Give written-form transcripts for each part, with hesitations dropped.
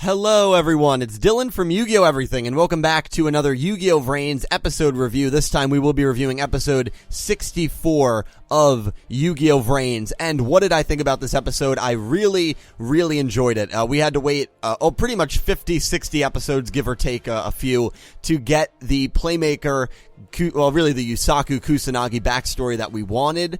Hello everyone, it's Dylan from Yugioh Everything, and welcome back to another Yugioh VRAINS episode review. This time we will be reviewing episode 64 of Yugioh VRAINS, and what did I think about this episode? I really enjoyed it. We had to wait, pretty much 50, 60 episodes, give or take a few, to get the Playmaker, well, really the Yusaku Kusanagi backstory that we wanted.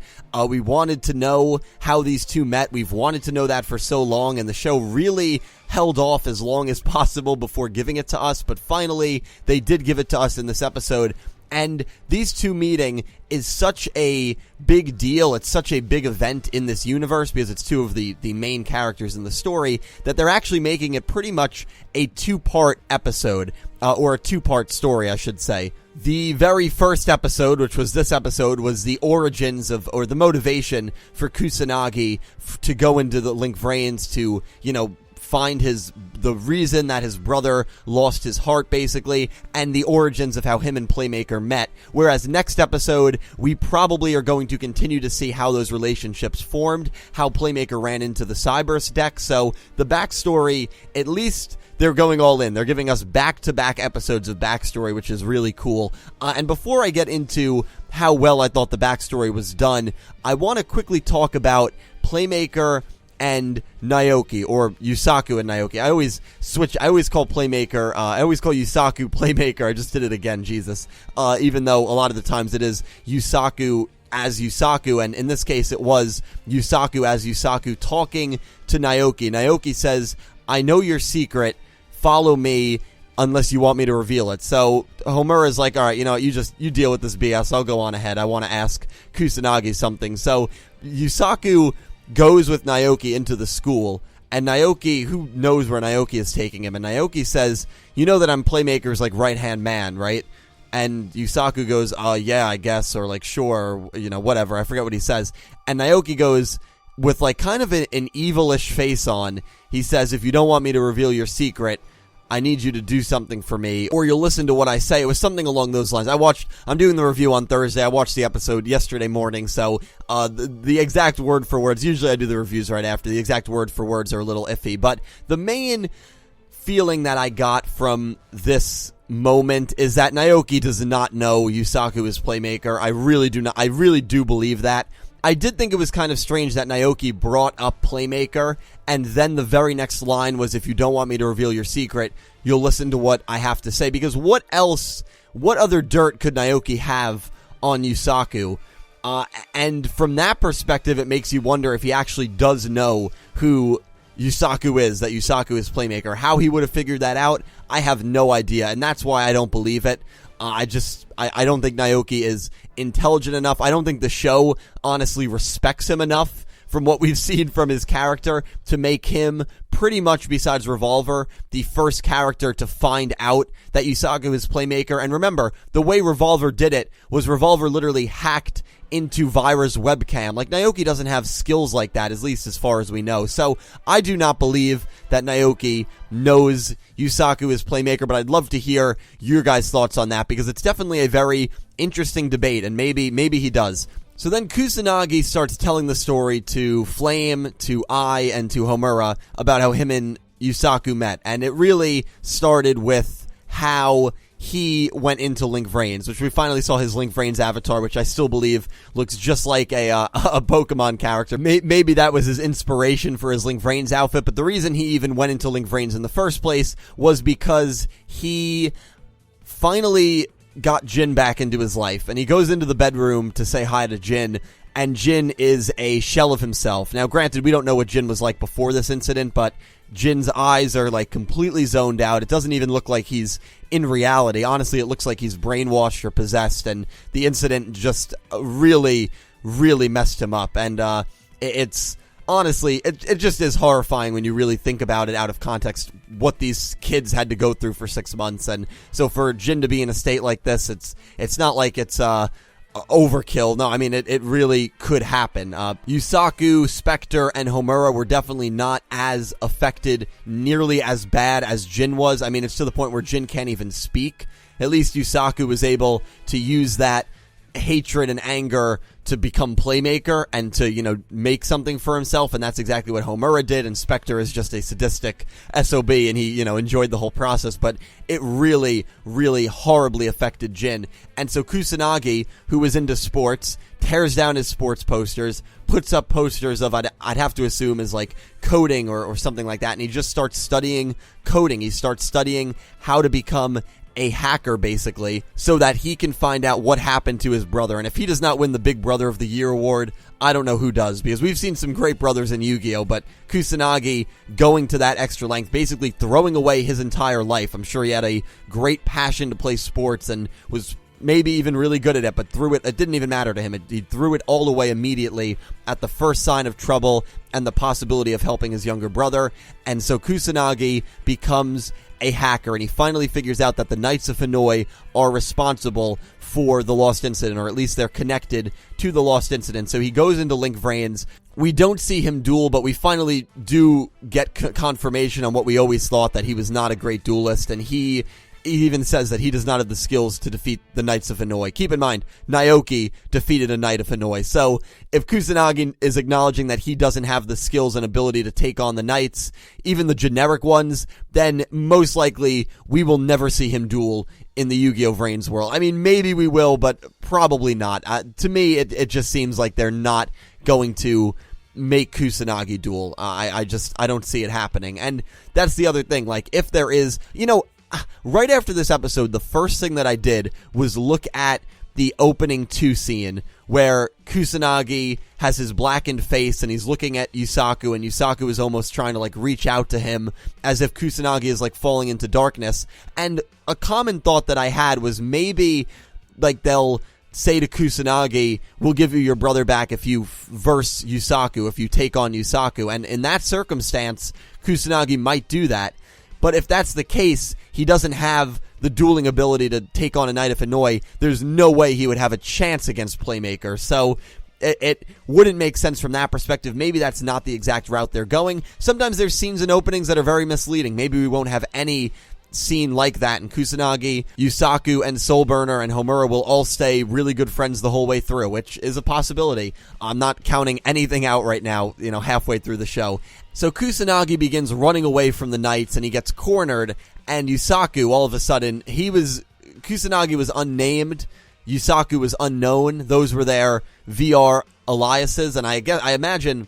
We wanted to know how these two met. We've wanted to know that for so long, and the show really held off as long as possible before giving it to us, but finally they did give it to us in this episode. And these two meeting is such a big deal, it's such a big event in this universe because it's two of the main characters in the story, that they're actually making it pretty much a two-part episode, or a two-part story, I should say. The very first episode, which was this episode, was the origins of, or the motivation for Kusanagi to go into the Link VRAINS to, you know, find the reason that his brother lost his heart, basically, and the origins of how him and Playmaker met. Whereas next episode, we probably are going to continue to see how those relationships formed, how Playmaker ran into the Cyberse deck. So the backstory, at least they're going all in. They're giving us back-to-back episodes of backstory, which is really cool. And before I get into how well I thought the backstory was done, I want to quickly talk about Playmaker and Naoki, or Yusaku and Naoki. I always call Playmaker, I always call Yusaku Playmaker. I just did it again, Jesus. Even though a lot of the times it is Yusaku as Yusaku, and in this case it was Yusaku as Yusaku talking to Naoki. Naoki says, "I know your secret, follow me unless you want me to reveal it." So Homura's like, alright, you know, you deal with this BS, I'll go on ahead, I want to ask Kusanagi something. So Yusaku goes with Naoki into the school, and Naoki, who knows where Naoki is taking him, and Naoki says, "You know that I'm Playmaker's, like, right-hand man, right?" And Yusaku goes, yeah, I guess, or like, sure, or, you know, whatever, I forget what he says. And Naoki goes, with like kind of an evilish face on, he says, "If you don't want me to reveal your secret, I need you to do something for me, or you'll listen to what I say." It was something along those lines. I'm doing the review on Thursday. I watched the episode yesterday morning, so the exact word for words, usually I do the reviews right after, the exact word for words are a little iffy, but the main feeling that I got from this moment is that Naoki does not know Yusaku is Playmaker. I really do believe that. I did think it was kind of strange that Naoki brought up Playmaker, and then the very next line was, "If you don't want me to reveal your secret, you'll listen to what I have to say." Because what other dirt could Naoki have on Yusaku? And from that perspective, it makes you wonder if he actually does know who Yusaku is, that Yusaku is Playmaker. How he would have figured that out, I have no idea, and that's why I don't believe it. I don't think Naoki is intelligent enough. I don't think the show honestly respects him enough from what we've seen from his character to make him, pretty much besides Revolver, the first character to find out that Yusaku is Playmaker. And remember, the way Revolver did it was Revolver literally hacked into Vira's webcam. Like, Naoki doesn't have skills like that, at least as far as we know. So I do not believe that Naoki knows Yusaku is Playmaker, but I'd love to hear your guys' thoughts on that, because it's definitely a very interesting debate, and maybe he does. So then Kusanagi starts telling the story to Flame, to Ai, and to Homura about how him and Yusaku met, and it really started with how he went into Link VRAINS, which we finally saw his Link VRAINS avatar, which I still believe looks just like a Pokemon character. Maybe that was his inspiration for his Link VRAINS outfit, but the reason he even went into Link VRAINS in the first place was because he finally got Jin back into his life, and he goes into the bedroom to say hi to Jin, and Jin is a shell of himself. Now, granted, we don't know what Jin was like before this incident, but Jin's eyes are like completely zoned out. It doesn't even look like he's in reality. Honestly, it looks like he's brainwashed or possessed, and the incident just really messed him up. And it's honestly, it just is horrifying when you really think about it out of context, what these kids had to go through for 6 months. And so for Jin to be in a state like this, it's not like it's overkill. No, I mean, it really could happen. Yusaku, Spectre, and Homura were definitely not as affected, nearly as bad as Jin was. I mean, it's to the point where Jin can't even speak. At least Yusaku was able to use that hatred and anger to become Playmaker and to, make something for himself, and that's exactly what Homura did, and Spectre is just a sadistic SOB, and he, enjoyed the whole process, but it really, really horribly affected Jin. And so Kusanagi, who was into sports, tears down his sports posters, puts up posters of, I'd have to assume, is like coding or something like that, and he just starts studying coding. He starts studying how to become a hacker, basically, so that he can find out what happened to his brother. And if he does not win the Big Brother of the Year award, I don't know who does, because we've seen some great brothers in Yu-Gi-Oh!, but Kusanagi going to that extra length, basically throwing away his entire life. I'm sure he had a great passion to play sports and was maybe even really good at it, but it didn't even matter to him. He threw it all away immediately at the first sign of trouble and the possibility of helping his younger brother. And so Kusanagi becomes a hacker, and he finally figures out that the Knights of Hanoi are responsible for the Lost Incident, or at least they're connected to the Lost Incident. So he goes into Link VRAINS. We don't see him duel, but we finally do get confirmation on what we always thought, that he was not a great duelist, and he even says that he does not have the skills to defeat the Knights of Hanoi. Keep in mind, Naoki defeated a Knight of Hanoi. So if Kusanagi is acknowledging that he doesn't have the skills and ability to take on the Knights, even the generic ones, then most likely we will never see him duel in the Yu-Gi-Oh! VRAINS world. I mean, maybe we will, but probably not. To me, it just seems like they're not going to make Kusanagi duel. I don't see it happening. And that's the other thing. Like, if there is, right after this episode, the first thing that I did was look at the opening 2 scene where Kusanagi has his blackened face and he's looking at Yusaku, and Yusaku is almost trying to reach out to him as if Kusanagi is falling into darkness. And a common thought that I had was maybe they'll say to Kusanagi, we'll give you your brother back if you verse Yusaku, if you take on Yusaku. And in that circumstance, Kusanagi might do that. But if that's the case, he doesn't have the dueling ability to take on a Knight of Hanoi. There's no way he would have a chance against Playmaker. So it wouldn't make sense from that perspective. Maybe that's not the exact route they're going. Sometimes there's scenes and openings that are very misleading. Maybe we won't have any scene like that, and Kusanagi, Yusaku, and Soulburner and Homura will all stay really good friends the whole way through, which is a possibility. I'm not counting anything out right now, halfway through the show. So Kusanagi begins running away from the Knights, and he gets cornered, and Yusaku, all of a sudden, Kusanagi was unnamed, Yusaku was unknown. Those were their VR aliases, and I imagine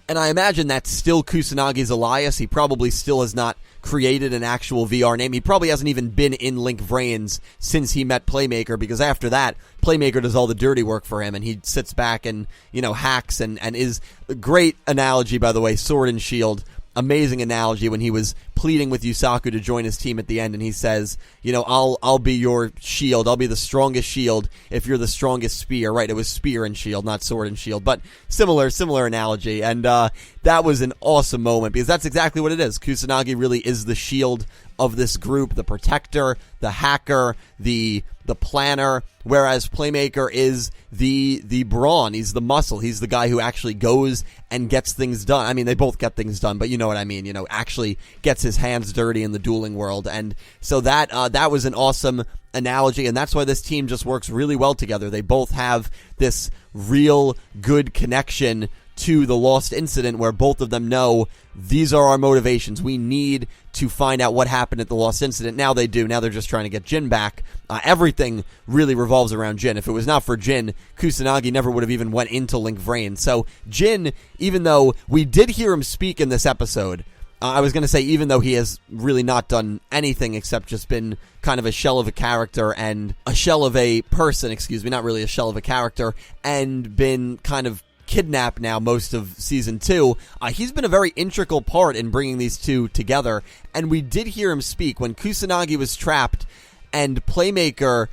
that's still Kusanagi's alias. He probably still has not created an actual VR name. He probably hasn't even been in Link VRAINS since he met Playmaker, because after that, Playmaker does all the dirty work for him, and he sits back and, hacks and is a great analogy, by the way, Sword and Shield. Amazing analogy when he was pleading with Yusaku to join his team at the end, and he says, I'll be your shield. I'll be the strongest shield if you're the strongest spear. Right, it was spear and shield, not sword and shield, but similar analogy. And that was an awesome moment, because that's exactly what it is. Kusanagi really is the shield of this group, the protector, the hacker, the planner, whereas Playmaker is the brawn. He's the muscle. He's the guy who actually goes and gets things done. I mean, they both get things done, but you know what I mean. Actually gets his hands dirty in the dueling world. And so that was an awesome analogy, and that's why this team just works really well together. They both have this real good connection to the Lost Incident, where both of them know these are our motivations. We need to find out what happened at the Lost Incident. Now they do. Now they're just trying to get Jin back. Everything really revolves around Jin. If it was not for Jin, Kusanagi never would have even went into Link VRAINS. So Jin, even though we did hear him speak in this episode, I was going to say, even though he has really not done anything except just been kind of a shell of a character and a shell of a person, not really a shell of a character, and been kind of kidnapped now most of Season 2, he's been a very integral part in bringing these two together, and we did hear him speak when Kusanagi was trapped and Playmaker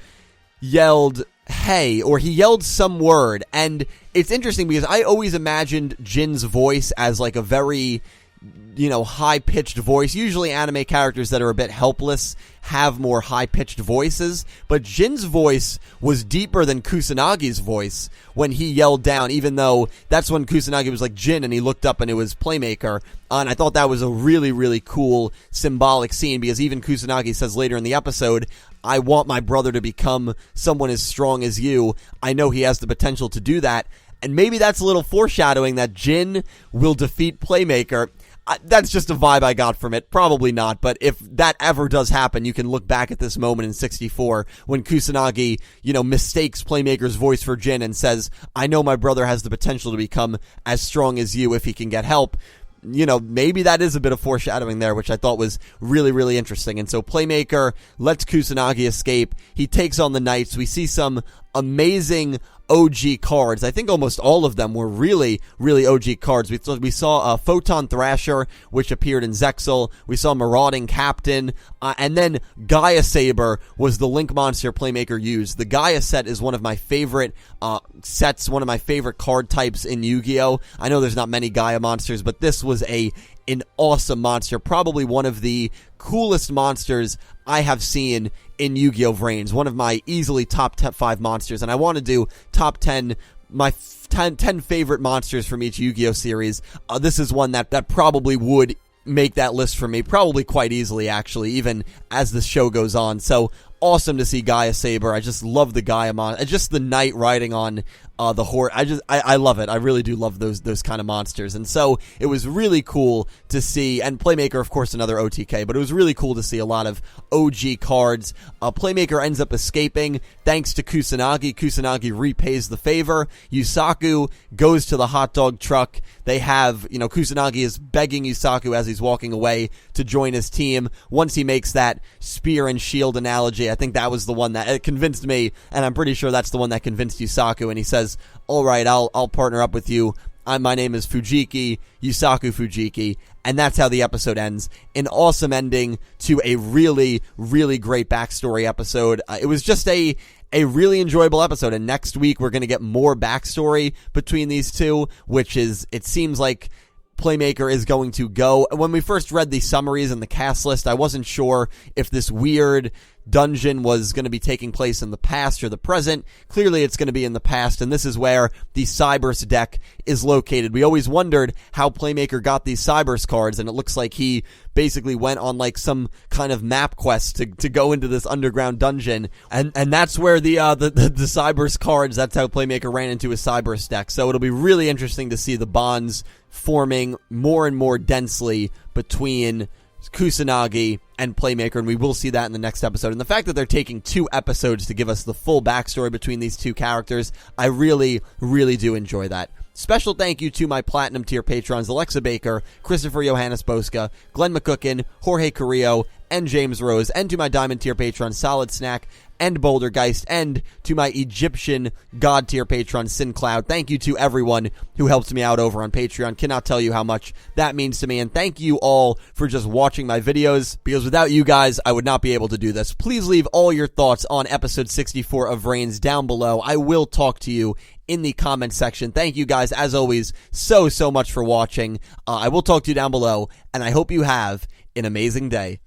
yelled, hey, or he yelled some word, and it's interesting because I always imagined Jin's voice as a very high-pitched voice. Usually anime characters that are a bit helpless have more high-pitched voices, but Jin's voice was deeper than Kusanagi's voice when he yelled down, even though that's when Kusanagi was like, Jin, and he looked up and it was Playmaker. And I thought that was a really, really cool symbolic scene, because even Kusanagi says later in the episode, I want my brother to become someone as strong as you. I know he has the potential to do that. And maybe that's a little foreshadowing that Jin will defeat Playmaker. That's just a vibe I got from it. Probably not, but if that ever does happen, you can look back at this moment in 64 when Kusanagi, mistakes Playmaker's voice for Jin and says, I know my brother has the potential to become as strong as you if he can get help. Maybe that is a bit of foreshadowing there, which I thought was really, really interesting. And so Playmaker lets Kusanagi escape. He takes on the Knights. We see some amazing OG cards. I think almost all of them were really, really OG cards. We saw Photon Thrasher, which appeared in Zexal. We saw Marauding Captain. And then Gaia Saber was the Link monster Playmaker used. The Gaia set is one of my favorite sets, one of my favorite card types in Yu-Gi-Oh! I know there's not many Gaia monsters, but this was an awesome monster. Probably one of the coolest monsters I have seen in Yu-Gi-Oh! VRAINS. One of my easily top 5 monsters. And I want to do top 10, my 10 favorite monsters from each Yu-Gi-Oh! Series. This is one that probably would make that list for me. Probably quite easily, actually, even as the show goes on. So awesome to see Gaia Saber. I just love the Gaia just the knight riding on the horse. I love it. I really do love those kind of monsters. And so it was really cool to see, and Playmaker, of course, another OTK, but it was really cool to see a lot of OG cards. Playmaker ends up escaping thanks to Kusanagi. Kusanagi repays the favor. Yusaku goes to the hot dog truck. They have, Kusanagi is begging Yusaku as he's walking away to join his team. Once he makes that spear and shield analogy, I think that was the one that convinced me, and I'm pretty sure that's the one that convinced Yusaku, and he says, all right, I'll partner up with you. My name is Fujiki, Yusaku Fujiki, and that's how the episode ends. An awesome ending to a really, really great backstory episode. It was just a really enjoyable episode, and next week we're going to get more backstory between these two, which is, it seems like Playmaker is going to go. When we first read the summaries and the cast list, I wasn't sure if this weird dungeon was going to be taking place in the past or the present. Clearly it's going to be in the past, and this is where the Cybers deck is located. We always wondered how Playmaker got these Cybers cards, and it looks like he basically went on like some kind of map quest to go into this underground dungeon, and that's where the Cybers cards, that's how Playmaker ran into his Cybers deck. So it'll be really interesting to see the bonds forming more and more densely between Kusanagi and Playmaker, and we will see that in the next episode. And the fact that they're taking 2 episodes to give us the full backstory between these 2 characters, I really, really do enjoy that. Special thank you to my Platinum tier patrons Alexa Baker, Christopher Johannes Bouska, Glen McGookin, Jorge Carrillo, and James Rose, and to my Diamond tier patrons Soledsnak and bouldergeist, and to my Egyptian God tier patron Syn Cloud. Thank you to everyone who helps me out over on Patreon. Cannot tell you how much that means to me, and thank you all for just watching my videos, because without you guys, I would not be able to do this. Please leave all your thoughts on episode 64 of VRAINS down below. I will talk to you in the comment section. Thank you guys, as always, so much for watching. I will talk to you down below, and I hope you have an amazing day.